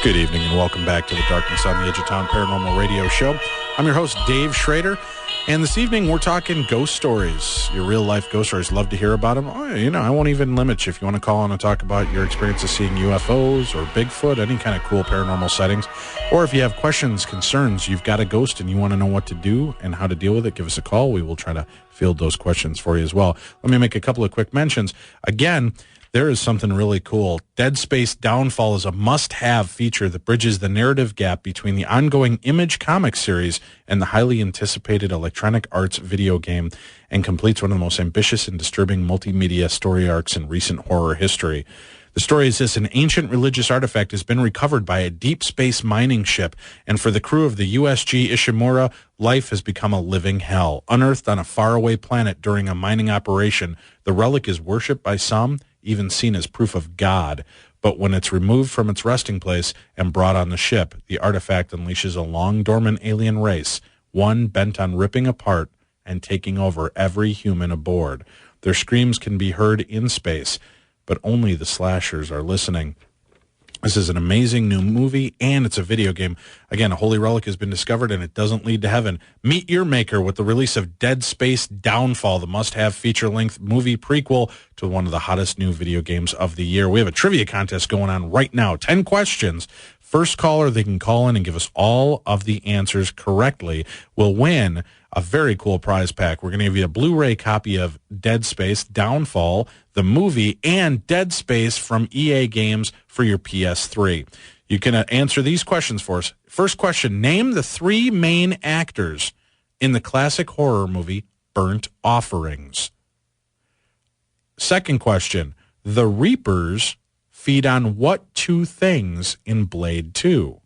Good evening and welcome back to the Darkness on the Edge of Town Paranormal Radio Show. I'm your host, Dave Schrader, and this evening we're talking ghost stories. Your real-life ghost stories. Love to hear about them. I won't even limit you if you want to call on and talk about your experiences seeing UFOs or Bigfoot, any kind of cool paranormal sightings. Or if you have questions, concerns, you've got a ghost and you want to know what to do and how to deal with it, give us a call. We will try to field those questions for you as well. Let me make a couple of quick mentions. Again, there is something really cool. Dead Space Downfall is a must-have feature that bridges the narrative gap between the ongoing Image comic series and the highly anticipated Electronic Arts video game, and completes one of the most ambitious and disturbing multimedia story arcs in recent horror history. The story is this: an ancient religious artifact has been recovered by a deep space mining ship, and for the crew of the USG Ishimura, life has become a living hell. Unearthed on a faraway planet during a mining operation, the relic is worshipped by some, even seen as proof of God. But when it's removed from its resting place and brought on the ship, the artifact unleashes a long-dormant alien race, one bent on ripping apart and taking over every human aboard. Their screams can be heard in space, but only the slashers are listening. This is an amazing new movie, and it's a video game. Again, a holy relic has been discovered, and it doesn't lead to heaven. Meet your maker with the release of Dead Space Downfall, the must-have feature-length movie prequel to one of the hottest new video games of the year. We have a trivia contest going on right now. 10 questions. First caller, they can call in and give us all of the answers correctly, will win a very cool prize pack. We're going to give you a Blu-ray copy of Dead Space Downfall, the movie, and Dead Space from EA Games for your PS3. You can answer these questions for us. First question: name the three main actors in the classic horror movie Burnt Offerings. Second question: the Reapers feed on what two things in Blade 2?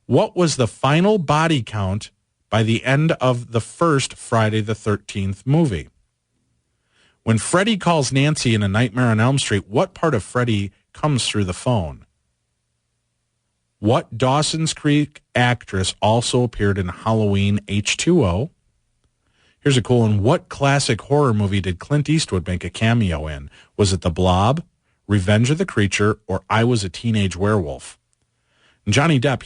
What was the final body count by the end of the first Friday the 13th movie? When Freddy calls Nancy in A Nightmare on Elm Street, what part of Freddy comes through the phone? What Dawson's Creek actress also appeared in Halloween H2O? Here's a cool one. What classic horror movie did Clint Eastwood make a cameo in? Was it The Blob, Revenge of the Creature, or I Was a Teenage Werewolf? And Johnny Depp,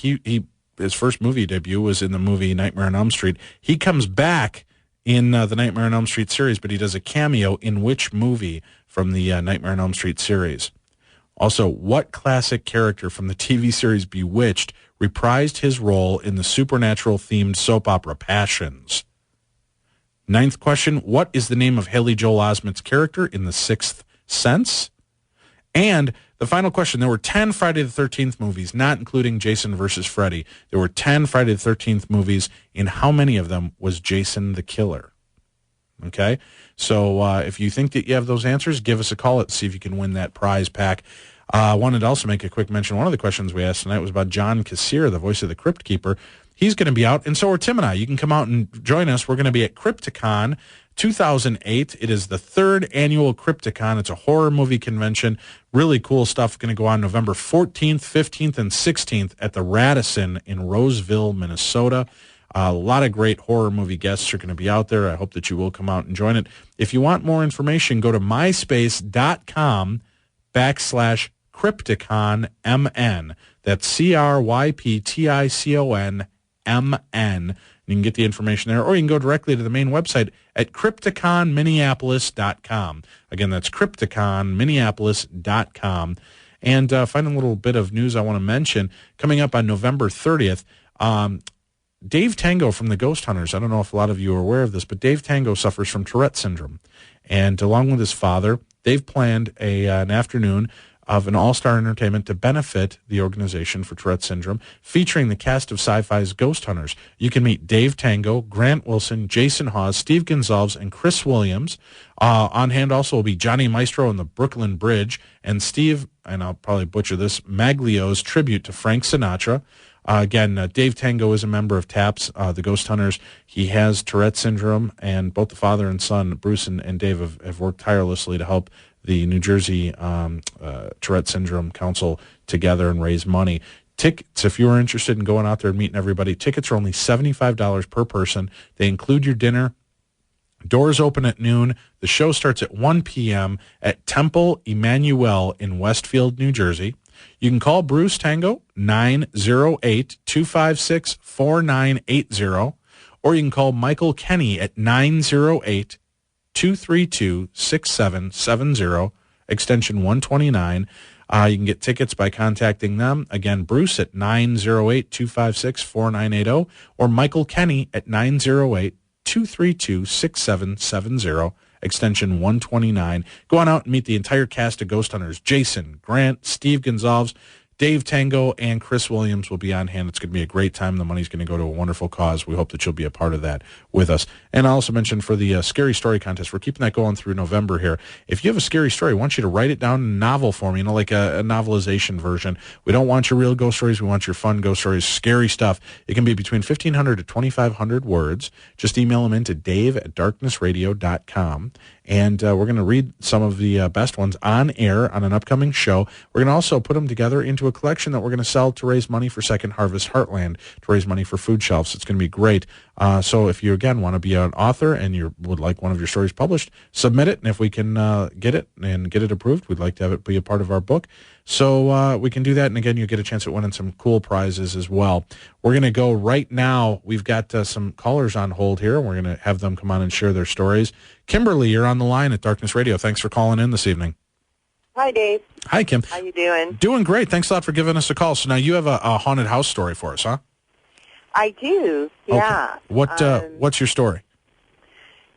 his first movie debut was in the movie Nightmare on Elm Street. He comes back in the Nightmare on Elm Street series, but he does a cameo in which movie from the Nightmare on Elm Street series? Also, what classic character from the TV series Bewitched reprised his role in the supernatural-themed soap opera Passions? Ninth question: what is the name of Haley Joel Osment's character in The Sixth Sense? And the final question: there were 10 Friday the 13th movies, not including Jason versus Freddy. There were 10 Friday the 13th movies. In how many of them was Jason the killer? Okay? So if you think that you have those answers, give us a call. Let's see if you can win that prize pack. I wanted to also make a quick mention. One of the questions we asked tonight was about John Kassir, the voice of the Crypt Keeper. He's going to be out, and so are Tim and I. You can come out and join us. We're going to be at Crypticon 2008. It is the third annual Crypticon. It's a horror movie convention. Really cool stuff going to go on November 14th, 15th, and 16th at the Radisson in Roseville, Minnesota. A lot of great horror movie guests are going to be out there. I hope that you will come out and join it. If you want more information, go to myspace.com/CrypticonMN. That's CrypticonMN. You can get the information there, or you can go directly to the main website at CrypticonMinneapolis.com. Again, that's CrypticonMinneapolis.com. And find a little bit of news I want to mention. Coming up on November 30th, Dave Tango from the Ghost Hunters. I don't know if a lot of you are aware of this, but Dave Tango suffers from Tourette syndrome. And along with his father, they've planned an afternoon of an all-star entertainment to benefit the Organization for Tourette Syndrome, featuring the cast of Sci-Fi's Ghost Hunters. You can meet Dave Tango, Grant Wilson, Jason Hawes, Steve Gonzalez, and Chris Williams. On hand also will be Johnny Maestro and the Brooklyn Bridge, and Steve, and I'll probably butcher this, Maglio's tribute to Frank Sinatra. Again, Dave Tango is a member of TAPS, the Ghost Hunters. He has Tourette syndrome, and both the father and son, Bruce and Dave, have worked tirelessly to help the New Jersey Tourette Syndrome Council together and raise money. Tickets, if you are interested in going out there and meeting everybody, tickets are only $75 per person. They include your dinner. Doors open at noon. The show starts at 1 p.m. at Temple Emmanuel in Westfield, New Jersey. You can call Bruce Tango, 908-256-4980, or you can call Michael Kenny at 908-232-6770, extension 129. You can get tickets by contacting them. Again, Bruce at 908-256-4980, or Michael Kenny at 908-232-6770, extension 129. Go on out and meet the entire cast of Ghost Hunters. Jason, Grant, Steve Gonzalez, Dave Tango, and Chris Williams will be on hand. It's going to be a great time. The money's going to go to a wonderful cause. We hope that you'll be a part of that with us. And I also mentioned for the Scary Story Contest, we're keeping that going through November here. If you have a scary story, I want you to write it down in a novel form, like a novelization version. We don't want your real ghost stories. We want your fun ghost stories, scary stuff. It can be between 1,500 to 2,500 words. Just email them in to dave@darknessradio.com. And we're going to read some of the best ones on air on an upcoming show. We're going to also put them together into a collection that we're going to sell to raise money for Second Harvest Heartland, to raise money for food shelves. It's going to be great. So if you, again, want to be an author and you would like one of your stories published, submit it. And if we can get it and get it approved, we'd like to have it be a part of our book. So we can do that. And, again, you get a chance at winning some cool prizes as well. We're going to go right now. We've got some callers on hold here. We're going to have them come on and share their stories. Kimberly, you're on the line at Darkness Radio. Thanks for calling in this evening. Hi, Dave. Hi, Kim. How you doing? Doing great. Thanks a lot for giving us a call. So now you have a haunted house story for us, huh? I do, yeah. Okay. What's your story?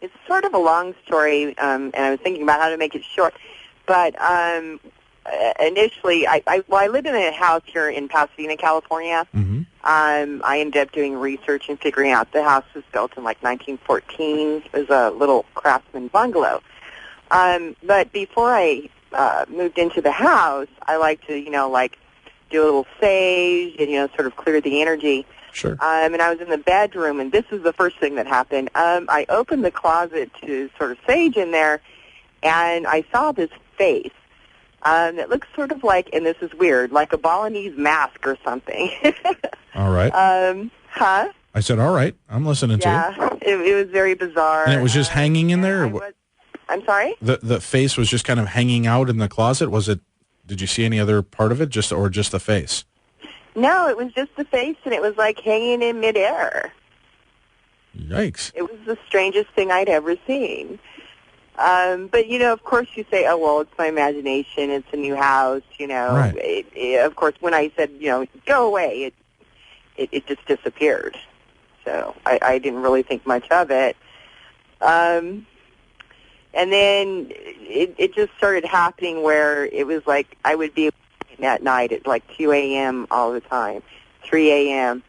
It's sort of a long story, and I was thinking about how to make it short. But initially, I lived in a house here in Pasadena, California. Mm-hmm. I ended up doing research and figuring out the house was built in, 1914. It was a little craftsman bungalow. But before I moved into the house, I like to, do a little sage and, sort of clear the energy. Sure. And I was in the bedroom, and this was the first thing that happened. I opened the closet to sort of sage in there, and I saw this face. It looks sort of like, and this is weird, like a Balinese mask or something. All right. Huh? I said, all right. I'm listening to you. Yeah, it was very bizarre. And it was just hanging in there? I'm sorry? The face was just kind of hanging out in the closet? Did you see any other part of it, or just the face? No, it was just the face, and it was like hanging in midair. Yikes. It was the strangest thing I'd ever seen. But, of course you say, oh, well, it's my imagination, it's a new house, Right. Of course, when I said, go away, it just disappeared. So I didn't really think much of it. And then it just started happening where it was like I would be at night at 2 a.m. all the time, 3 a.m.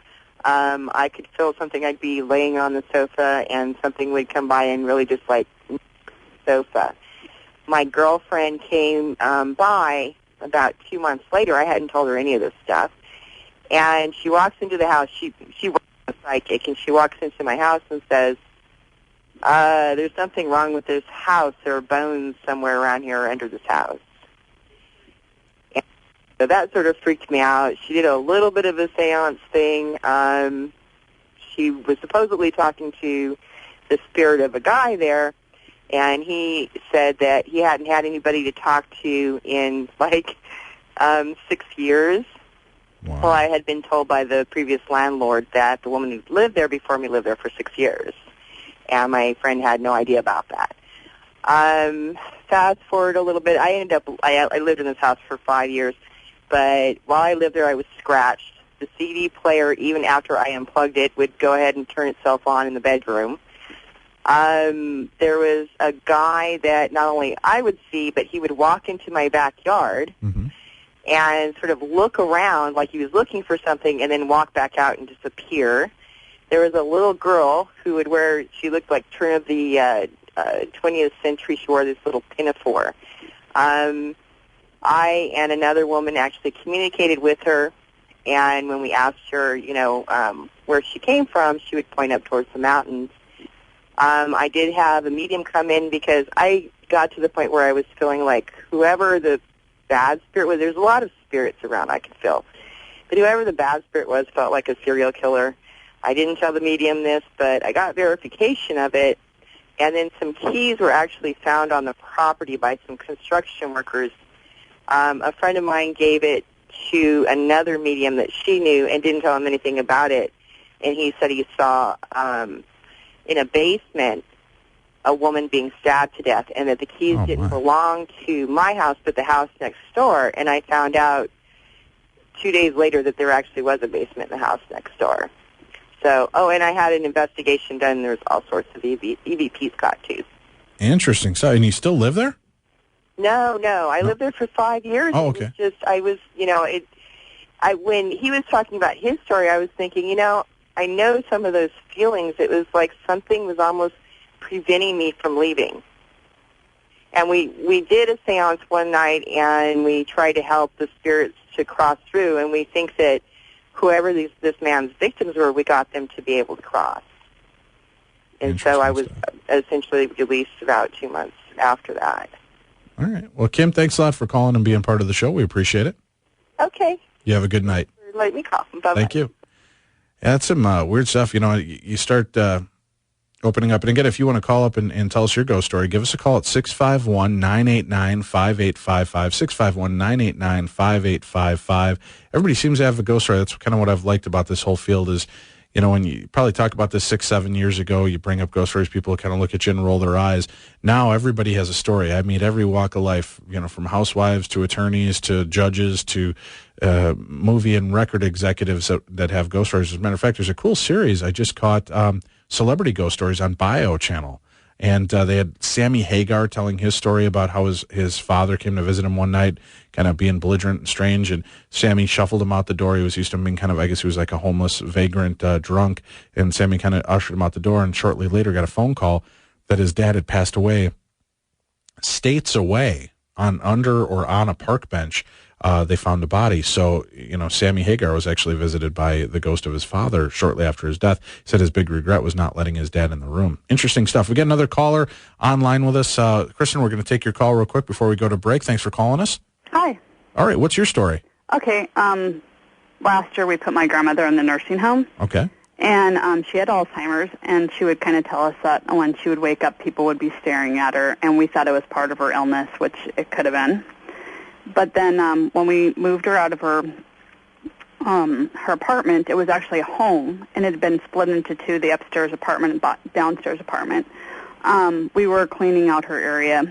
I could feel something. I'd be laying on the sofa, and something would come by and really just sofa. My girlfriend came by about 2 months later. I hadn't told her any of this stuff. And she walks into the house. She works as a psychic, and she walks into my house and says, there's something wrong with this house. There are bones somewhere around here under this house. And so that sort of freaked me out. She did a little bit of a seance thing. She was supposedly talking to the spirit of a guy there, and he said that he hadn't had anybody to talk to in 6 years. Wow. Well, I had been told by the previous landlord that the woman who lived there before me lived there for 6 years, and my friend had no idea about that. Fast forward a little bit, I lived in this house for 5 years, but while I lived there, I was scratched. The CD player, even after I unplugged it, would go ahead and turn itself on in the bedroom. There was a guy that not only I would see, but he would walk into my backyard and sort of look around like he was looking for something and then walk back out and disappear. There was a little girl who would she looked like turn of the 20th century. She wore this little pinafore. I and another woman actually communicated with her, and when we asked her, where she came from, she would point up towards the mountains. I did have a medium come in because I got to the point where I was feeling like whoever the bad spirit was, there's a lot of spirits around I could feel, but whoever the bad spirit was felt like a serial killer. I didn't tell the medium this, but I got verification of it, and then some keys were actually found on the property by some construction workers. A friend of mine gave it to another medium that she knew and didn't tell him anything about it. And he said he saw in a basement a woman being stabbed to death, and that the keys didn't belong to my house but the house next door. And I found out 2 days later that there actually was a basement in the house next door. So, and I had an investigation done. There was all sorts of EVPs caught, too. Interesting. So, and you still live there? No. I lived there for 5 years. Oh, okay. It was just, when he was talking about his story, I was thinking, I know some of those feelings. It was like something was almost preventing me from leaving. And we did a seance one night, and we tried to help the spirits to cross through, and we think that whoever this man's victims were, we got them to be able to cross. And so I was essentially released about 2 months after that. All right. Well, Kim, thanks a lot for calling and being part of the show. We appreciate it. Okay. You have a good night. Let me call. Bye-bye. Thank you. Yeah, that's some weird stuff. You start opening up. And again, if you want to call up and tell us your ghost story, give us a call at 651-989-5855, 651-989-5855. Everybody seems to have a ghost story. That's kind of what I've liked about this whole field is, when you probably talked about this 6-7 years ago, you bring up ghost stories, people kind of look at you and roll their eyes. Now everybody has a story. I meet every walk of life, from housewives to attorneys to judges to movie and record executives that have ghost stories. As a matter of fact, there's a cool series I just caught, Celebrity Ghost Stories on Bio Channel. And they had Sammy Hagar telling his story about how his father came to visit him one night, kind of being belligerent and strange, and Sammy shuffled him out the door. He was used to being kind of, I guess he was like a homeless, vagrant drunk, and Sammy kind of ushered him out the door, and shortly later got a phone call that his dad had passed away states away under or on a park bench. They found a body. So, Sammy Hagar was actually visited by the ghost of his father shortly after his death. He said his big regret was not letting his dad in the room. Interesting stuff. We get another caller online with us. Kristen, we're going to take your call real quick before we go to break. Thanks for calling us. Hi. All right. What's your story? Okay. Last year we put my grandmother in the nursing home. Okay. And she had Alzheimer's, and she would kind of tell us that when she would wake up, people would be staring at her, and we thought it was part of her illness, which it could have been. But then when we moved her out of her apartment, it was actually a home, and it had been split into two, the upstairs apartment and downstairs apartment. We were cleaning out her area,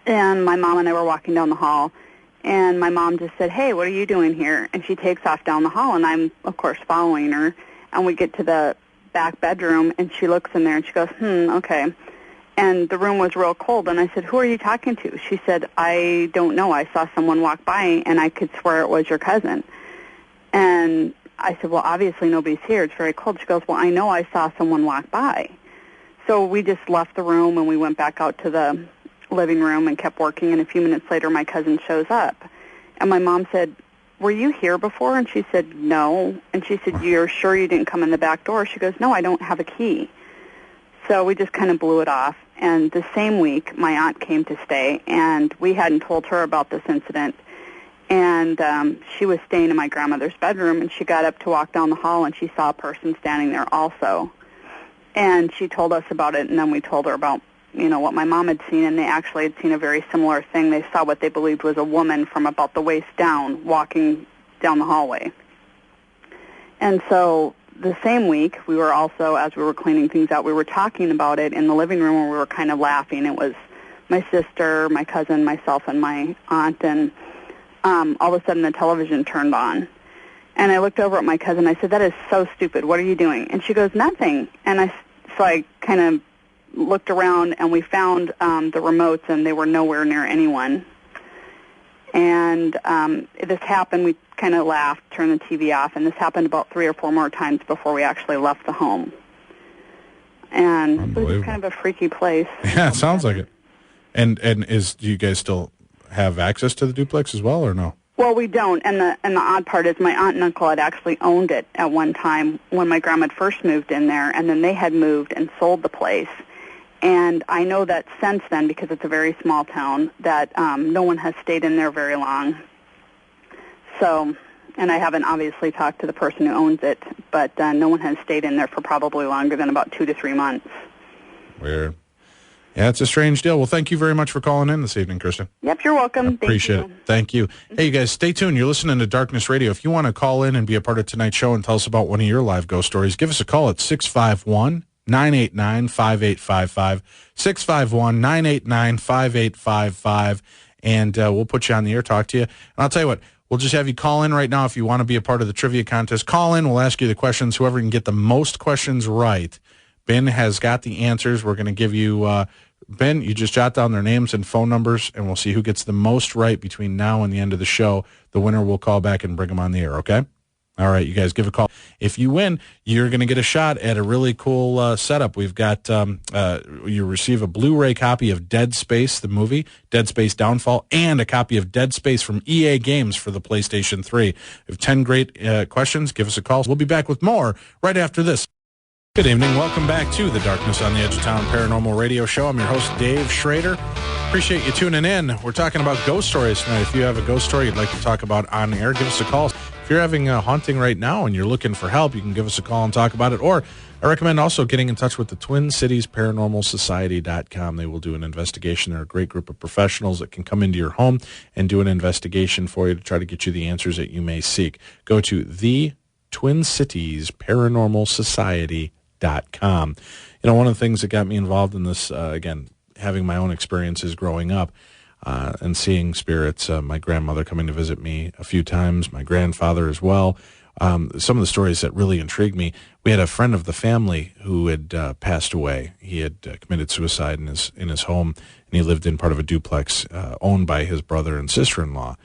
and my mom and I were walking down the hall, and my mom just said, "Hey, what are you doing here?" And she takes off down the hall, and I'm, of course, following her. And we get to the back bedroom, and she looks in there, and she goes, okay. And the room was real cold, and I said, "Who are you talking to?" She said, "I don't know. I saw someone walk by, and I could swear it was your cousin." And I said, "Well, obviously nobody's here. It's very cold." She goes, "Well, I know I saw someone walk by." So we just left the room, and we went back out to the living room and kept working, and a few minutes later my cousin shows up. And my mom said, "Were you here before?" And she said, "No." And she said, "You're sure you didn't come in the back door?" She goes, "No, I don't have a key." So we just kind of blew it off. And the same week, my aunt came to stay, and we hadn't told her about this incident. And she was staying in my grandmother's bedroom, and she got up to walk down the hall, and she saw a person standing there also. And she told us about it, and then we told her about, what my mom had seen, and they actually had seen a very similar thing. They saw what they believed was a woman from about the waist down walking down the hallway. And so the same week, we were also, as we were cleaning things out, we were talking about it in the living room, and we were kind of laughing. It was my sister, my cousin, myself, and my aunt, and all of a sudden the television turned on. And I looked over at my cousin. I said, "That is so stupid. What are you doing?" And she goes, "Nothing." And so I kind of looked around, and we found the remotes, and they were nowhere near anyone. And this happened. We kind of laughed, turned the TV off, and this happened about 3 or 4 more times before we actually left the home. And it was just kind of a freaky place. Yeah, it sounds like it. And do you guys still have access to the duplex as well, or no? Well, we don't, and the odd part is my aunt and uncle had actually owned it at one time when my grandma first moved in there, and then they had moved and sold the place. And I know that since then, because it's a very small town, that no one has stayed in there very long. So, and I haven't obviously talked to the person who owns it, but no one has stayed in there for probably longer than about 2 to 3 months. Weird. Yeah, it's a strange deal. Well, thank you very much for calling in this evening, Kristen. Yep, you're welcome. Appreciate it. Thank you. Hey, you guys, stay tuned. You're listening to Darkness Radio. If you want to call in and be a part of tonight's show and tell us about one of your live ghost stories, give us a call at 651-989-5855, 651-989-5855, and we'll put you on the air, talk to you. And I'll tell you what, we'll just have you call in right now if you want to be a part of the trivia contest. Call in. We'll ask you the questions. Whoever can get the most questions right. Ben has got the answers. We're going to give you... Ben, you just jot down their names and phone numbers, and we'll see who gets the most right between now and the end of the show. The winner will call back and bring them on the air, okay? All right, you guys give a call. If you win, you're going to get a shot at a really cool setup. We've got, you receive a Blu-ray copy of Dead Space, the movie, Dead Space Downfall, and a copy of Dead Space from EA Games for the PlayStation 3. We have 10 great questions. Give us a call. We'll be back with more right after this. Good evening. Welcome back to the Darkness on the Edge of Town Paranormal Radio Show. I'm your host, Dave Schrader. Appreciate you tuning in. We're talking about ghost stories tonight. If you have a ghost story you'd like to talk about on air, give us a call. If you're having a haunting right now and you're looking for help, you can give us a call and talk about it. Or I recommend also getting in touch with the Twin Cities Paranormal Society.com. They will do an investigation. They're a great group of professionals that can come into your home and do an investigation for you to try to get you the answers that you may seek. Go to the Twin Cities Paranormal Society.com. You know, one of the things that got me involved in this, again, having my own experiences growing up and seeing spirits, my grandmother coming to visit me a few times, my grandfather as well. Some of the stories that really intrigued me, we had a friend of the family who had passed away. He had committed suicide in his home, and he lived in part of a duplex owned by his brother and sister-in-law.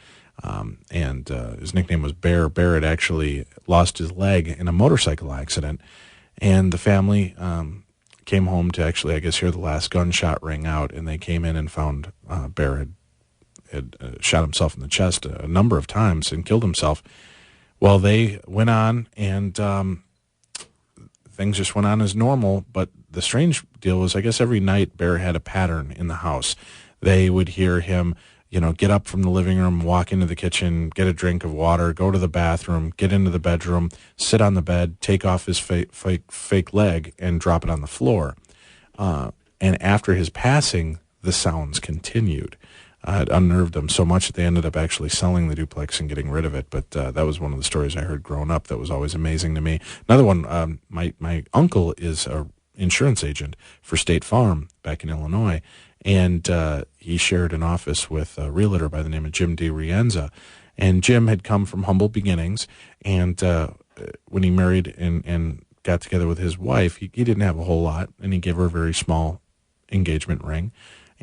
And his nickname was Bear. Bear had actually lost his leg in a motorcycle accident. And the family came home to actually, I guess, hear the last gunshot ring out, and they came in and found Bear had shot himself in the chest a number of times and killed himself. Well, they went on, and things just went on as normal, but the strange deal was, I guess, every night Bear had a pattern in the house. They would hear him, get up from the living room, walk into the kitchen, get a drink of water, go to the bathroom, get into the bedroom, sit on the bed, take off his fake leg, and drop it on the floor. And after his passing, the sounds continued. It unnerved them so much that they ended up actually selling the duplex and getting rid of it. But that was one of the stories I heard growing up that was always amazing to me. Another one, my uncle is an insurance agent for State Farm back in Illinois. And he shared an office with a realtor by the name of Jim DeRienza. And Jim had come from humble beginnings. And when he married and got together with his wife, he didn't have a whole lot. And he gave her a very small engagement ring.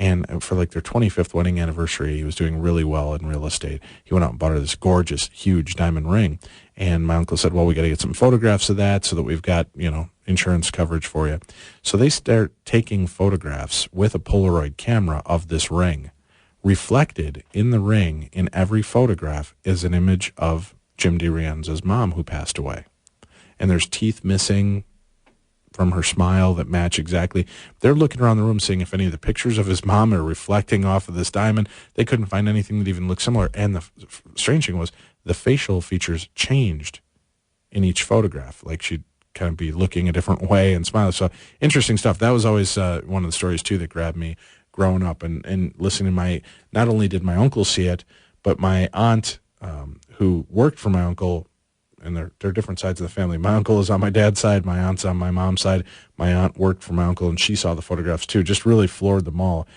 And for like their 25th wedding anniversary, he was doing really well in real estate. He went out and bought her this gorgeous, huge diamond ring. And my uncle said, well, we got to get some photographs of that so that we've got, insurance coverage for you. So they start taking photographs with a Polaroid camera of this ring. Reflected in the ring in every photograph is an image of Jim DeRienza's mom who passed away. And there's teeth missing from her smile that match exactly. They're looking around the room seeing if any of the pictures of his mom are reflecting off of this diamond. They couldn't find anything that even looked similar. And the strange thing was the facial features changed in each photograph. Like she'd kind of be looking a different way and smiling. So interesting stuff. That was always one of the stories, too, that grabbed me growing up. And listening to not only did my uncle see it, but my aunt, who worked for my uncle, and they're different sides of the family. My uncle is on my dad's side. My aunt's on my mom's side. My aunt worked for my uncle, and she saw the photographs, too. Just really floored them all.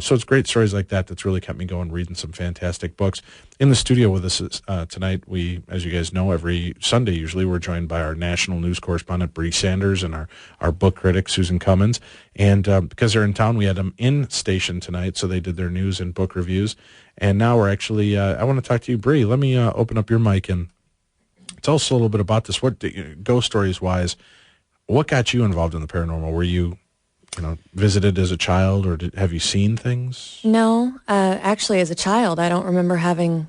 So it's great stories like that that's really kept me going, reading some fantastic books. In the studio with us tonight, we, as you guys know, every Sunday usually we're joined by our national news correspondent, Bree Sanders, and our book critic, Susan Cummins. And because they're in town, we had them in station tonight, so they did their news and book reviews. And now we're actually, I want to talk to you, Bree. Let me open up your mic and tell us a little bit about this. What, ghost stories-wise, what got you involved in the paranormal? Were you visited as a child, or have you seen things? No, actually, as a child, I don't remember having,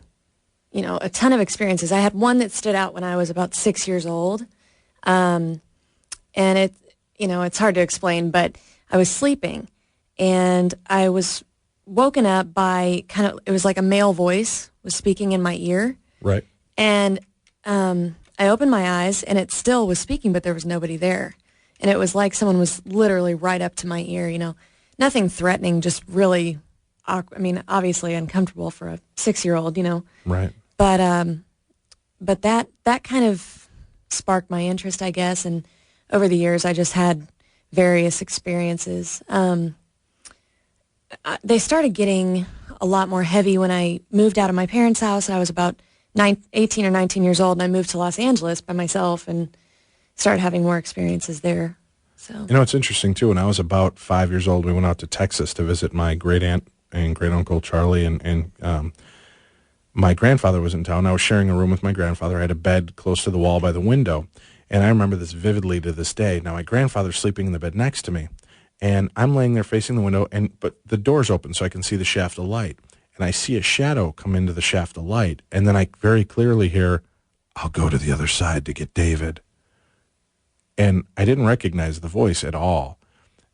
a ton of experiences. I had one that stood out when I was about 6 years old, and it's hard to explain, but I was sleeping, and I was woken up by it was like a male voice was speaking in my ear. Right. And I opened my eyes, and it still was speaking, but there was nobody there. And it was like someone was literally right up to my ear, nothing threatening, just really, obviously uncomfortable for a 6-year-old, Right. But that kind of sparked my interest, I guess, and over the years I just had various experiences. They started getting a lot more heavy when I moved out of my parents' house. I was about 18 or 19 years old, and I moved to Los Angeles by myself and started having more experiences there. So It's interesting, too. When I was about 5 years old, we went out to Texas to visit my great-aunt and great-uncle Charlie, and my grandfather was in town. I was sharing a room with my grandfather. I had a bed close to the wall by the window, and I remember this vividly to this day. Now, my grandfather's sleeping in the bed next to me, and I'm laying there facing the window, but the door's open so I can see the shaft of light, and I see a shadow come into the shaft of light, and then I very clearly hear, "I'll go to the other side to get David." And I didn't recognize the voice at all,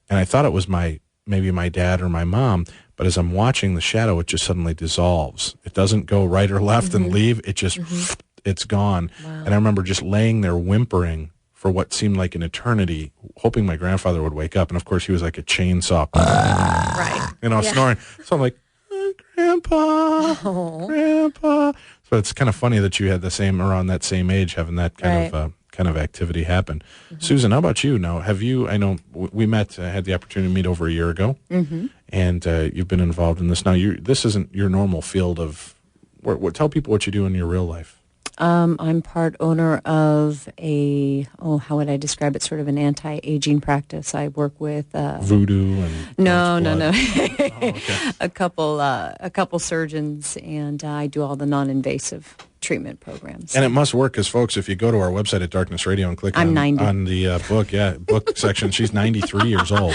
and I thought it was maybe my dad or my mom. But as I'm watching the shadow, it just suddenly dissolves. It doesn't go right or left and leave. It just, it's gone. Wow. And I remember just laying there whimpering for what seemed like an eternity, hoping my grandfather would wake up. And of course, he was like a chainsaw, right, snoring. So I'm like, Grandpa, Grandpa. So it's kind of funny that you had around that same age, having that kind of activity happen. Susan, how about you? Now, I know we had the opportunity to meet over a year ago, and you've been involved in this. Now, this isn't your normal field of work. Tell people what you do in your real life. I'm part owner of how would I describe it? Sort of an anti-aging practice. I work with voodoo and no. Okay. a couple surgeons, and I do all the non-invasive treatment programs. And it must work because, folks, if you go to our website at Darkness Radio and click on the book section, she's 93 years old,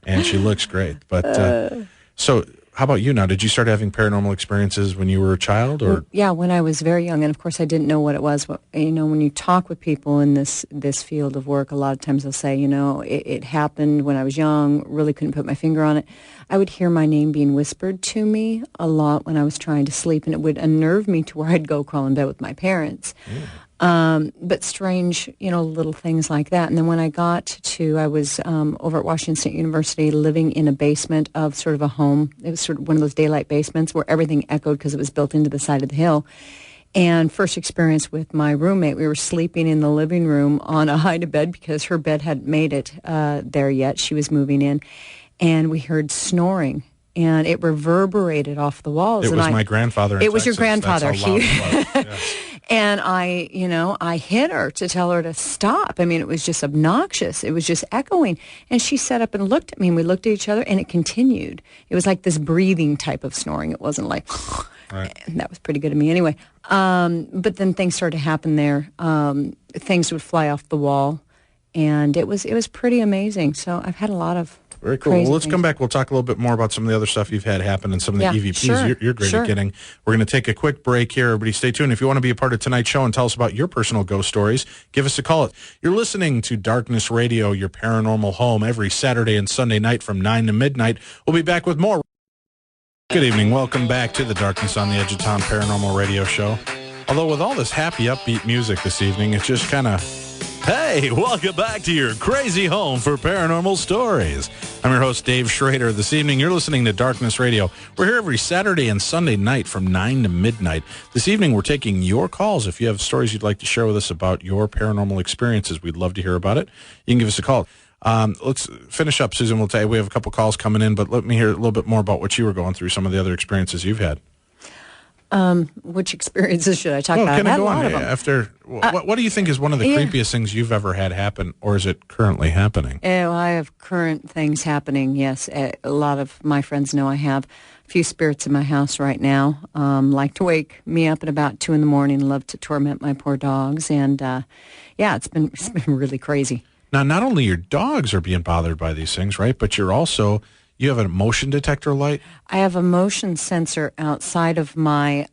and she looks great. But so. How about you now? Did you start having paranormal experiences when you were a child, or? Yeah, when I was very young, and of course I didn't know what it was. When you talk with people in this field of work, a lot of times they'll say, it happened when I was young, really couldn't put my finger on it. I would hear my name being whispered to me a lot when I was trying to sleep, and it would unnerve me to where I'd go crawl in bed with my parents. But strange, little things like that. And then when I I was over at Washington State University living in a basement of sort of a home. It was sort of one of those daylight basements where everything echoed because it was built into the side of the hill. And first experience with my roommate, we were sleeping in the living room on a hide-a-bed because her bed hadn't made it there yet. She was moving in. And we heard snoring. And it reverberated off the walls. It was my grandfather in It was Texas. your grandfather. That's how loud it was. Yes. And I hit her to tell her to stop. I mean, it was just obnoxious. It was just echoing. And she sat up and looked at me, and we looked at each other, and it continued. It was like this breathing type of snoring. It wasn't like, right. And that was pretty good of me anyway. But then things started to happen there. Things would fly off the wall, and it was pretty amazing. So I've had a lot of very cool. Well, let's come back. We'll talk a little bit more about some of the other stuff you've had happen and some of the EVPs you're great at getting. We're going to take a quick break here. Everybody stay tuned. If you want to be a part of tonight's show and tell us about your personal ghost stories, give us a call. You're listening to Darkness Radio, your paranormal home, every Saturday and Sunday night from 9 to midnight. We'll be back with more. Good evening. Welcome back to the Darkness on the Edge of Town Paranormal Radio Show. Although with all this happy, upbeat music this evening, it's just kind of... Hey, welcome back to your crazy home for paranormal stories. I'm your host, Dave Schrader. This evening, you're listening to Darkness Radio. We're here every Saturday and Sunday night from 9 to midnight. This evening, we're taking your calls. If you have stories you'd like to share with us about your paranormal experiences, we'd love to hear about it. You can give us a call. Let's finish up, Susan. We'll tell you we have a couple calls coming in, but let me hear a little bit more about what you were going through, some of the other experiences you've had. Which experiences should I talk about? Can I go on after? What do you think is one of the creepiest things you've ever had happen, or is it currently happening? I have current things happening, yes. A lot of my friends know I have a few spirits in my house right now. Like to wake me up at about 2 a.m, love to torment my poor dogs. And, it's been really crazy. Now, not only your dogs are being bothered by these things, right, but you have a motion detector light? I have a motion sensor outside of my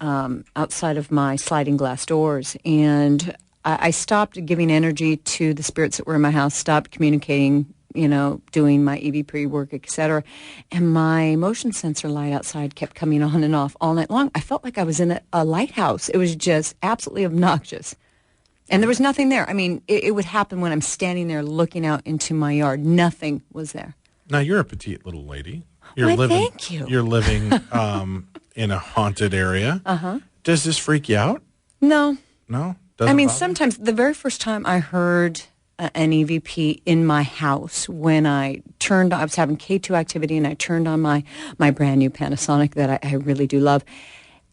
sliding glass doors, and I stopped giving energy to the spirits that were in my house, stopped communicating, doing my EVP work, etc. And my motion sensor light outside kept coming on and off all night long. I felt like I was in a lighthouse. It was just absolutely obnoxious. And there was nothing there. I mean, it would happen when I'm standing there looking out into my yard. Nothing was there. Now, you're a petite little lady. You're Why, living, thank you. You're living in a haunted area. Uh-huh. Does this freak you out? No. No? I Doesn't mean, bother you? sometimes the very first time I heard an EVP in my house when I was having K2 activity and I turned on my brand new Panasonic that I really do love.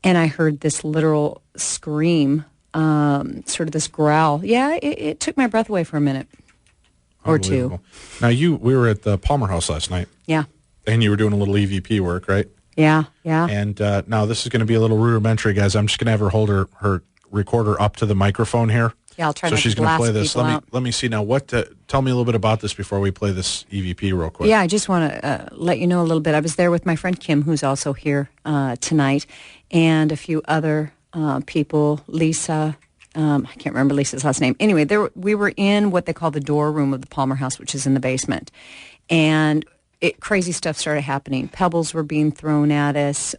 And I heard this literal scream, sort of this growl. Yeah, it took my breath away for a minute or two. Unbelievable. Now, we were at the Palmer House last night. Yeah. And you were doing a little EVP work, right? Yeah. And now this is going to be a little rudimentary, guys. I'm just going to have her hold her recorder up to the microphone here. Yeah, I'll try so not she's to going to blast play this. people out. Let me see now. Tell me a little bit about this before we play this EVP real quick. Yeah, I just want to let you know a little bit. I was there with my friend Kim, who's also here tonight, and a few other people. Lisa, I can't remember Lisa's last name. Anyway, we were in what they call the door room of the Palmer House, which is in the basement, and crazy stuff started happening. Pebbles were being thrown at us,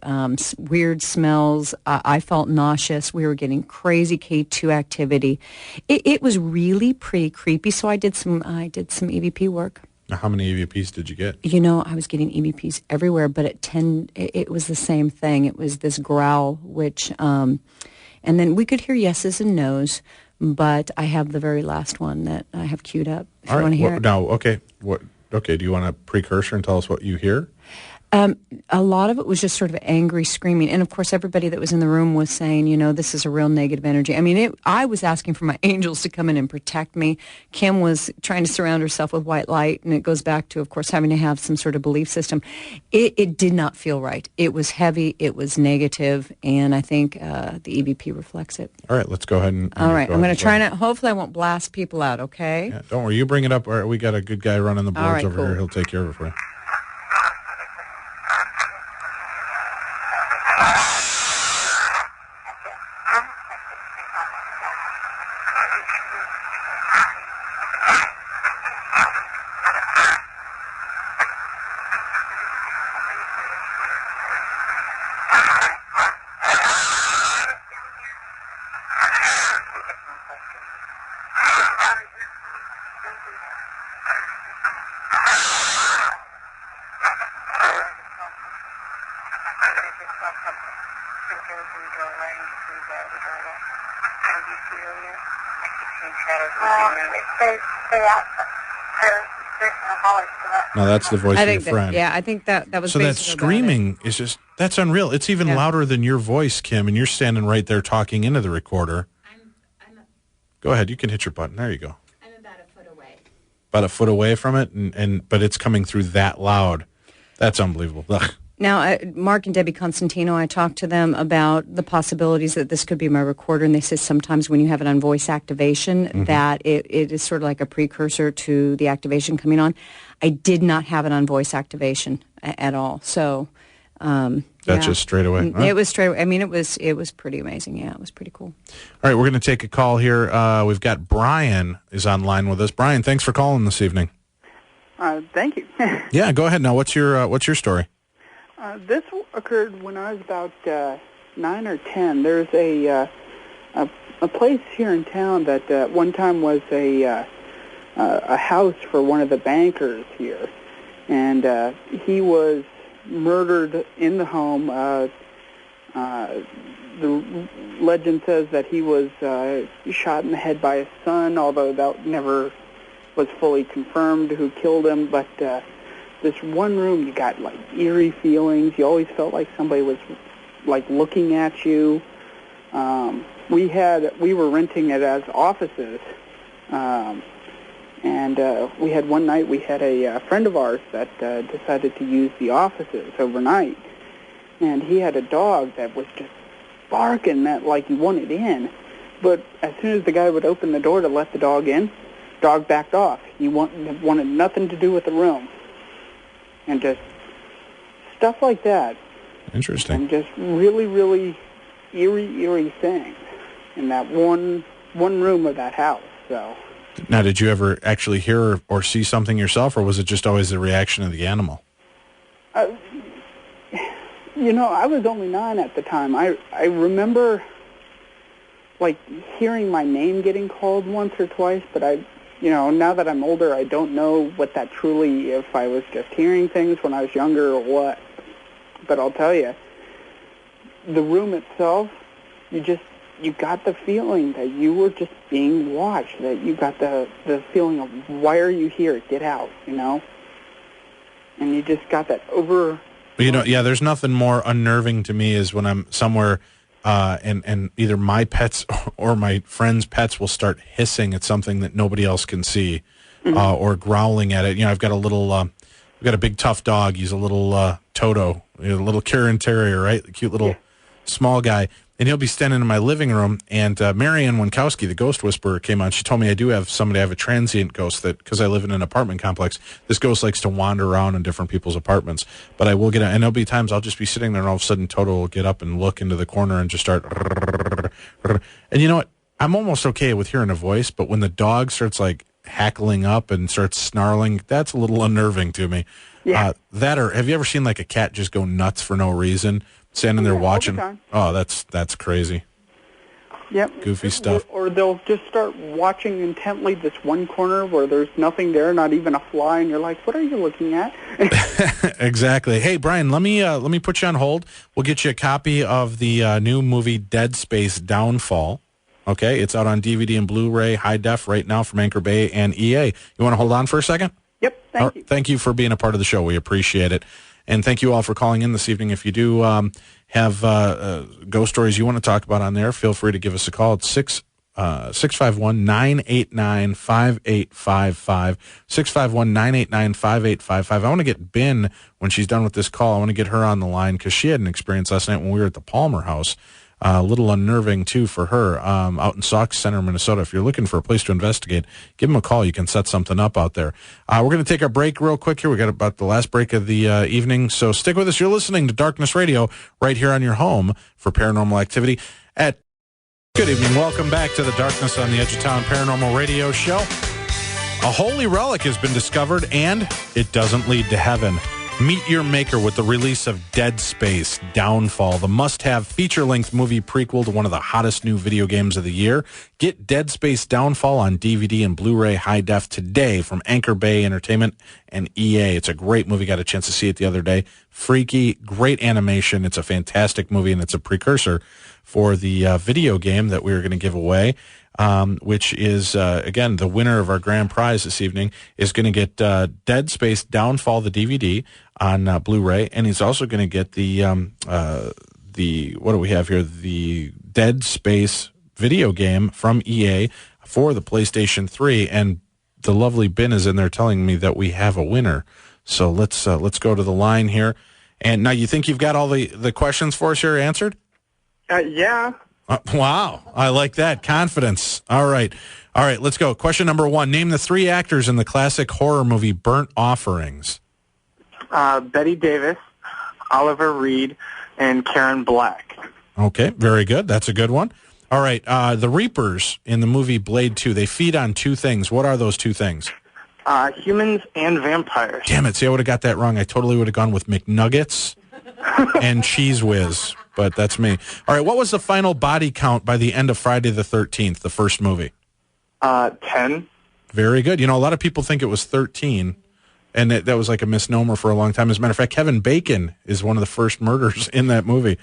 weird smells. I felt nauseous. We were getting crazy K2 activity. It was really pretty creepy. So I did some EVP work. Now, how many EVPs did you get? You know, I was getting EVPs everywhere, but at 10, it was the same thing. It was this growl, which, and then we could hear yeses and nos, but I have the very last one that I have queued up. If you want to hear it. Now, okay. Okay, do you want a precursor and tell us what you hear? A lot of it was just sort of angry screaming. And, of course, everybody that was in the room was saying, you know, this is a real negative energy. I mean, I was asking for my angels to come in and protect me. Kim was trying to surround herself with white light, and it goes back to, of course, having to have some sort of belief system. It did not feel right. It was heavy. It was negative, and I think the EVP reflects it. All right, let's go ahead and... All right, I'm going to try not... Hopefully I won't blast people out, okay? Yeah, don't worry. You bring it up. We got a good guy running the boards over cool. here. He'll take care of it for you. Now that's the voice of your friend. I think that was so that screaming is just, that's unreal. It's even louder than your voice, Kim, and you're standing right there talking into the recorder. Go ahead, you can hit your button. There you go. I'm about a foot away. About a foot away from it, but it's coming through that loud. That's unbelievable. Ugh. Now, Mark and Debbie Constantino, I talked to them about the possibilities that this could be my recorder, and they said sometimes when you have it on voice activation, that it is sort of like a precursor to the activation coming on. I did not have it on voice activation at all, so... That's just straight away. Huh? It was straight away. I mean, it was pretty amazing. Yeah, it was pretty cool. All right, we're going to take a call here. We've got Brian is online with us. Brian, thanks for calling this evening. Thank you. Yeah, go ahead now. What's your story? This occurred when I was about 9 or 10. There's a place here in town that one time was a house for one of the bankers here, and he was murdered in the home. The legend says that he was shot in the head by his son, although that never was fully confirmed who killed him. But this one room, you got like eerie feelings. You always felt like somebody was like looking at you. We were renting it as offices. And we had one night, we had a friend of ours that decided to use the offices overnight. And he had a dog that was just barking that like he wanted in. But as soon as the guy would open the door to let the dog in, dog backed off. He wanted nothing to do with the room. And just stuff like that. Interesting. And just really, really eerie things in that one room of that house. So... Now, did you ever actually hear or see something yourself, or was it just always the reaction of the animal? You know, I was only 9 at the time. I remember, like, hearing my name getting called once or twice, but now that I'm older, I don't know what that truly, if I was just hearing things when I was younger or what. But I'll tell you, the room itself, you got the feeling that you were just being watched, that you got the feeling of, why are you here? Get out, And you just got that over... there's nothing more unnerving to me is when I'm somewhere and either my pets or my friends' pets will start hissing at something that nobody else can see, or growling at it. I've got we've got a big tough dog. He's a little Toto, a little Kieran Terrier, right? The cute little small guy. And he'll be standing in my living room, and Marianne Winkowski, the ghost whisperer, came on. She told me I have a transient ghost that, because I live in an apartment complex, this ghost likes to wander around in different people's apartments. But I will get out, and there'll be times I'll just be sitting there, and all of a sudden Toto will get up and look into the corner and just start. And you know what? I'm almost okay with hearing a voice, but when the dog starts like hackling up and starts snarling, that's a little unnerving to me. Yeah. Have you ever seen like a cat just go nuts for no reason? Standing there watching. Oh, that's crazy. Yep. Goofy stuff. Or they'll just start watching intently this one corner where there's nothing there, not even a fly, and you're like, what are you looking at? Exactly. Hey, Brian, let me put you on hold. We'll get you a copy of the new movie Dead Space Downfall. Okay, it's out on DVD and Blu-ray, high def right now from Anchor Bay and EA. You want to hold on for a second? Yep, thank you. Thank you for being a part of the show. We appreciate it. And thank you all for calling in this evening. If you do have ghost stories you want to talk about on there, feel free to give us a call. It's 651-989-5855. 651-989-5855. I want to get Ben, when she's done with this call, I want to get her on the line because she had an experience last night when we were at the Palmer House. A little unnerving, too, for her, out in Sauk Center, Minnesota. If you're looking for a place to investigate, give them a call. You can set something up out there. We're going to take our break real quick here. We got about the last break of the evening, so stick with us. You're listening to Darkness Radio right here on your home for paranormal activity. Good evening. Welcome back to the Darkness on the Edge of Town Paranormal Radio Show. A holy relic has been discovered, and it doesn't lead to heaven. Meet your maker with the release of Dead Space Downfall, the must-have feature-length movie prequel to one of the hottest new video games of the year. Get Dead Space Downfall on DVD and Blu-ray high def today from Anchor Bay Entertainment and EA. It's a great movie. Got a chance to see it the other day. Freaky, great animation. It's a fantastic movie, and it's a precursor for the video game that we were going to give away. Which is, again, the winner of our grand prize this evening is going to get Dead Space Downfall, the DVD, on Blu-ray, and he's also going to get the what do we have here? The Dead Space video game from EA for the PlayStation 3, and the lovely Ben is in there telling me that we have a winner. So let's go to the line here. And now, you think you've got all the questions for us here answered? Yeah. Wow, I like that. Confidence. All right, let's go. Question number 1. Name the 3 actors in the classic horror movie Burnt Offerings. Betty Davis, Oliver Reed, and Karen Black. Okay, very good. That's a good one. All right, the Reapers in the movie Blade 2, they feed on 2 things. What are those 2 things? Humans and vampires. Damn it, see, I would have got that wrong. I totally would have gone with McNuggets and Cheese Whiz. But that's me. All right, what was the final body count by the end of Friday the 13th, the first movie? 10. Very good. A lot of people think it was 13, and that was like a misnomer for a long time. As a matter of fact, Kevin Bacon is one of the first murders in that movie.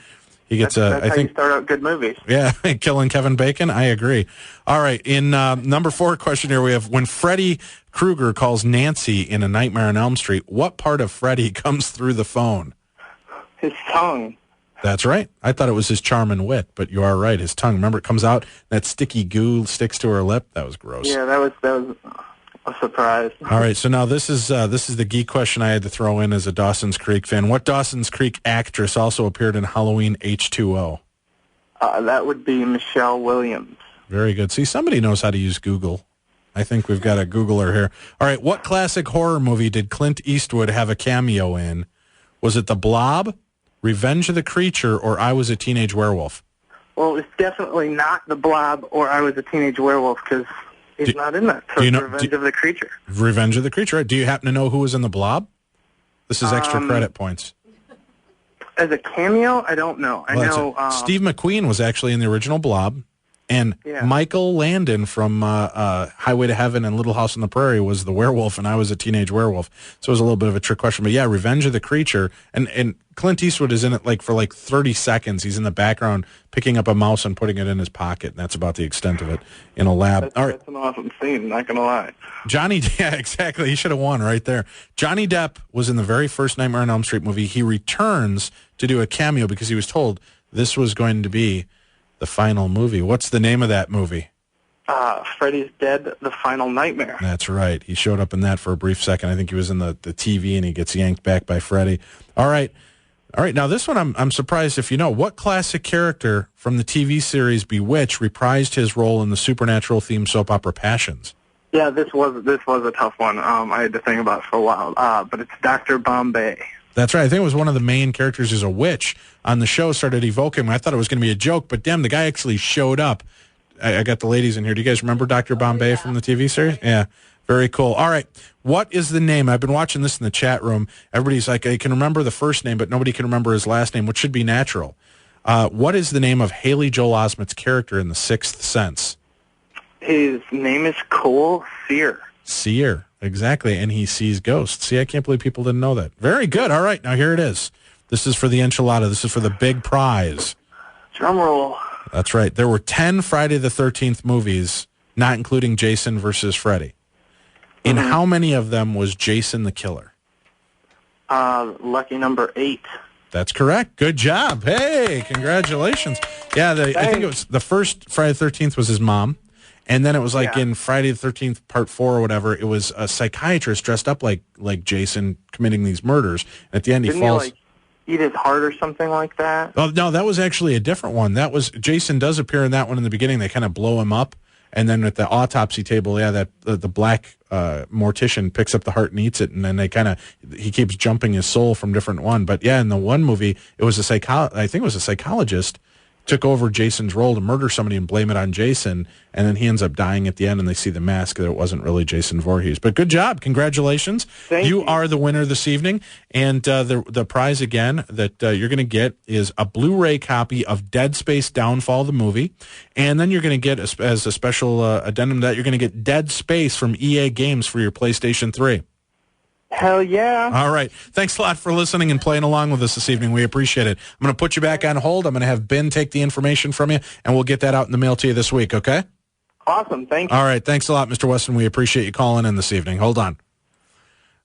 He gets that's I how think you start out good movies. Yeah, killing Kevin Bacon. I agree. All right, in number 4 question here, we have when Freddy Krueger calls Nancy in A Nightmare on Elm Street, what part of Freddy comes through the phone? His tongue. That's right. I thought it was his charm and wit, but you are right. His tongue. Remember, it comes out, that sticky goo sticks to her lip. That was gross. Yeah, that was a surprise. All right, so now this is the geek question I had to throw in as a Dawson's Creek fan. What Dawson's Creek actress also appeared in Halloween H2O? That would be Michelle Williams. Very good. See, somebody knows how to use Google. I think we've got a Googler here. All right, what classic horror movie did Clint Eastwood have a cameo in? Was it The Blob, Revenge of the Creature, or I Was a Teenage Werewolf? Well, it's definitely not The Blob or I Was a Teenage Werewolf because he's not in that. So it's Revenge of the Creature. Revenge of the Creature. Right. Do you happen to know who was in The Blob? This is extra credit points. As a cameo, I don't know. I know Steve McQueen was actually in the original Blob, And Yeah. Michael Landon from Highway to Heaven and Little House on the Prairie was the werewolf, and I was a teenage werewolf. So it was a little bit of a trick question. But yeah, Revenge of the Creature. And Clint Eastwood is in it for 30 seconds. He's in the background picking up a mouse and putting it in his pocket, and that's about the extent of it in a lab. That's an awesome scene, not going to lie. Yeah, exactly. He should have won right there. Johnny Depp was in the very first Nightmare on Elm Street movie. He returns to do a cameo because he was told this was going to be the final movie. What's the name of that movie? Freddy's Dead, The Final Nightmare. That's right. He showed up in that for a brief second. I think he was in the TV, and he gets yanked back by Freddy. All right. Now this one I'm surprised if you know. What classic character from the TV series Bewitched reprised his role in the supernatural themed soap opera Passions? Yeah, this was a tough one. I had to think about it for a while. But it's Dr. Bombay. That's right. I think it was one of the main characters who's a witch on the show, started evoking him. I thought it was going to be a joke, but damn, the guy actually showed up. I got the ladies in here. Do you guys remember Dr. Bombay from the TV series? Yeah. Very cool. All right. What is the name? I've been watching this in the chat room. Everybody's like, I can remember the first name, but nobody can remember his last name, which should be natural. What is the name of Haley Joel Osment's character in The Sixth Sense? His name is Cole Sear. Seer. Exactly. And he sees ghosts. See, I can't believe people didn't know that. Very good. All right. Now here it is. This is for the enchilada. This is for the big prize. Drum roll. That's right. There were 10 Friday the 13th movies, not including Jason versus Freddy. In how many of them was Jason the killer? Lucky number 8. That's correct. Good job. Hey, congratulations. Yeah, I think it was the first Friday the 13th was his mom. And then it was in Friday the 13th, Part 4 or whatever, it was a psychiatrist dressed up like Jason committing these murders. And at the end, Didn't he falls. He, eat his heart or something like that? Oh, no, that was actually a different one. That was Jason does appear in that one in the beginning. They kind of blow him up. And then at the autopsy table, that the black mortician picks up the heart and eats it. And then he keeps jumping his soul from different one. But yeah, in the one movie, it was I think it was a psychologist took over Jason's role to murder somebody and blame it on Jason, and then he ends up dying at the end, and they see the mask that it wasn't really Jason Voorhees. But good job. Congratulations. Thank you. You are the winner this evening, and the prize, again, that you're going to get is a Blu-ray copy of Dead Space Downfall, the movie, and then you're going to get, as a special addendum to that, you're going to get Dead Space from EA Games for your PlayStation 3. Hell yeah. All right. Thanks a lot for listening and playing along with us this evening. We appreciate it. I'm going to put you back on hold. I'm going to have Ben take the information from you, and we'll get that out in the mail to you this week, okay? Awesome. Thank you. All right. Thanks a lot, Mr. Weston. We appreciate you calling in this evening. Hold on.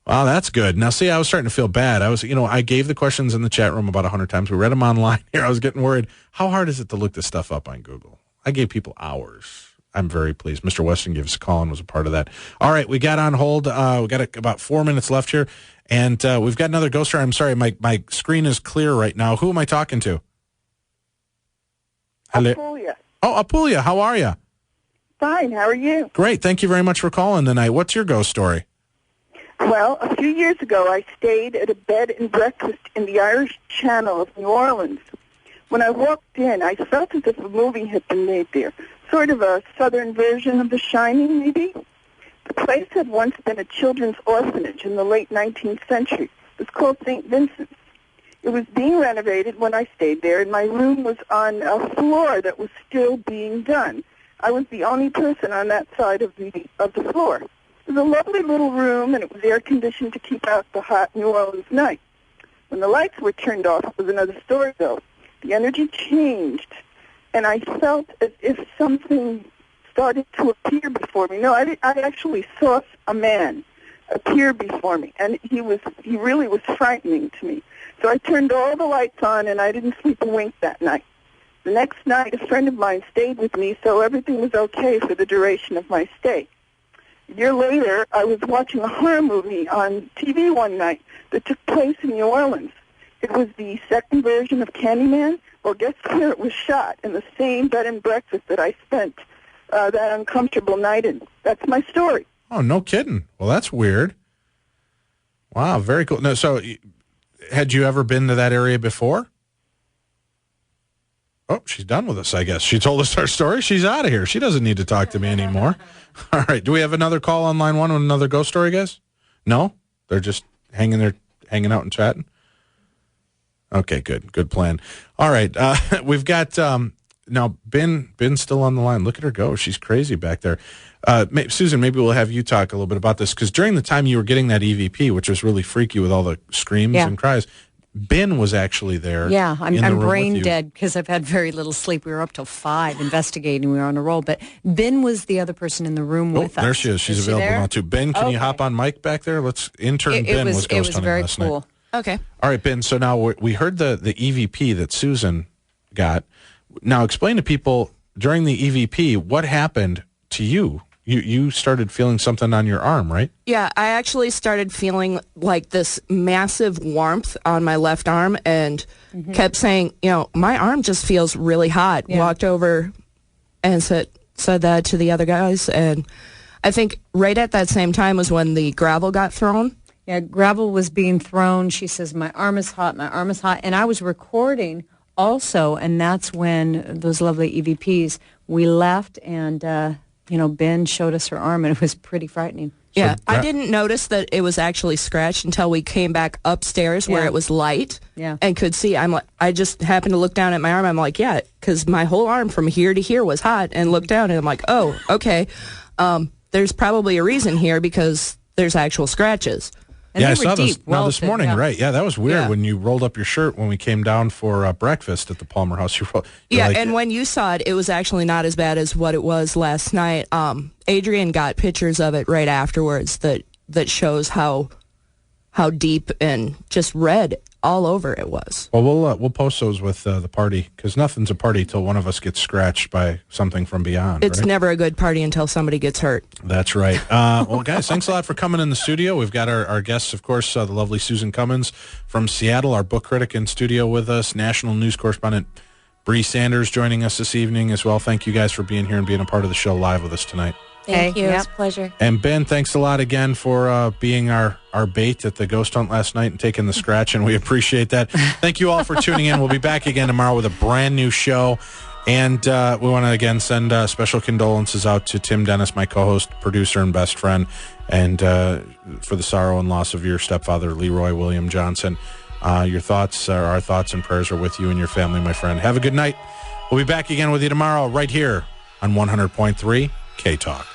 Wow, that's good. Now, see, I was starting to feel bad. I gave the questions in the chat room about 100 times. We read them online here. I was getting worried. How hard is it to look this stuff up on Google? I gave people hours. I'm very pleased. Mr. Weston gave us a call and was a part of that. All right, we got on hold. We got about 4 minutes left here, and we've got another ghost story. I'm sorry, my screen is clear right now. Who am I talking to? Hello. Apulia. Oh, Apulia, how are you? Fine, how are you? Great, thank you very much for calling tonight. What's your ghost story? Well, a few years ago, I stayed at a bed and breakfast in the Irish Channel of New Orleans. When I walked in, I felt as if a movie had been made there. Sort of a southern version of The Shining, maybe? The place had once been a children's orphanage in the late 19th century. It was called St. Vincent's. It was being renovated when I stayed there, and my room was on a floor that was still being done. I was the only person on that side of the floor. It was a lovely little room, and it was air-conditioned to keep out the hot New Orleans night. When the lights were turned off, it was another story, though. The energy changed, and I felt as if something started to appear before me. No, I actually saw a man appear before me, and he really was frightening to me. So I turned all the lights on, and I didn't sleep a wink that night. The next night, a friend of mine stayed with me, so everything was okay for the duration of my stay. A year later, I was watching a horror movie on TV one night that took place in New Orleans. It was the second version of Candyman. Well, guess where it was shot? In the same bed and breakfast that I spent that uncomfortable night in. That's my story. Oh, no kidding. Well, that's weird. Wow, very cool. No, so, had you ever been to that area before? Oh, she's done with us, I guess. She told us her story. She's out of here. She doesn't need to talk to me anymore. All right. Do we have another call on line one with another ghost story, guys? No? They're just hanging out and chatting? Okay, good. Good plan. All right. We've got now Ben's still on the line. Look at her go. She's crazy back there. Susan, maybe we'll have you talk a little bit about this, because during the time you were getting that EVP, which was really freaky with all the screams and cries, Ben was actually there. Yeah, I'm brain dead because I've had very little sleep. We were up till 5 investigating. We were on a roll. But Ben was the other person in the room with us. There she is. She's available now, too. Ben, can you hop on mic back there? Ben was ghost hunting last night. Okay. All right, Ben, so now we heard the EVP that Susan got. Now explain to people, during the EVP, what happened to you? You started feeling something on your arm, right? Yeah, I actually started feeling like this massive warmth on my left arm and kept saying, my arm just feels really hot. Yeah. Walked over and said that to the other guys. And I think right at that same time was when the gravel got thrown. Yeah, gravel was being thrown. She says, my arm is hot, my arm is hot. And I was recording also, and that's when those lovely EVPs, we left and... Ben showed us her arm, and it was pretty frightening. Yeah, I didn't notice that it was actually scratched until we came back upstairs where it was light and could see. I just happened to look down at my arm. I'm like, yeah, because my whole arm from here to here was hot, and looked down, and I'm like, oh, okay. There's probably a reason here because there's actual scratches. And I saw those this morning, right? Yeah, that was weird when you rolled up your shirt when we came down for breakfast at the Palmer House. And when you saw it, it was actually not as bad as what it was last night. Adrian got pictures of it right afterwards that shows how deep and just red all over it was. Well, we'll post those with the party, because nothing's a party till one of us gets scratched by something from beyond. It's right? never a good party until somebody gets hurt. That's right. Well, guys, thanks a lot for coming in the studio. We've got our guests, of course, the lovely Susan Cummins from Seattle, our book critic in studio with us, national news correspondent Bree Sanders joining us this evening as well. Thank you guys for being here and being a part of the show live with us tonight. Thank you. It's a pleasure. And Ben, thanks a lot again for being our bait at the ghost hunt last night and taking the scratch, and we appreciate that. Thank you all for tuning in. We'll be back again tomorrow with a brand new show. And we want to, again, send special condolences out to Tim Dennis, my co-host, producer, and best friend, and for the sorrow and loss of your stepfather, Leroy William Johnson. Our thoughts and prayers are with you and your family, my friend. Have a good night. We'll be back again with you tomorrow right here on 100.3 K-Talk.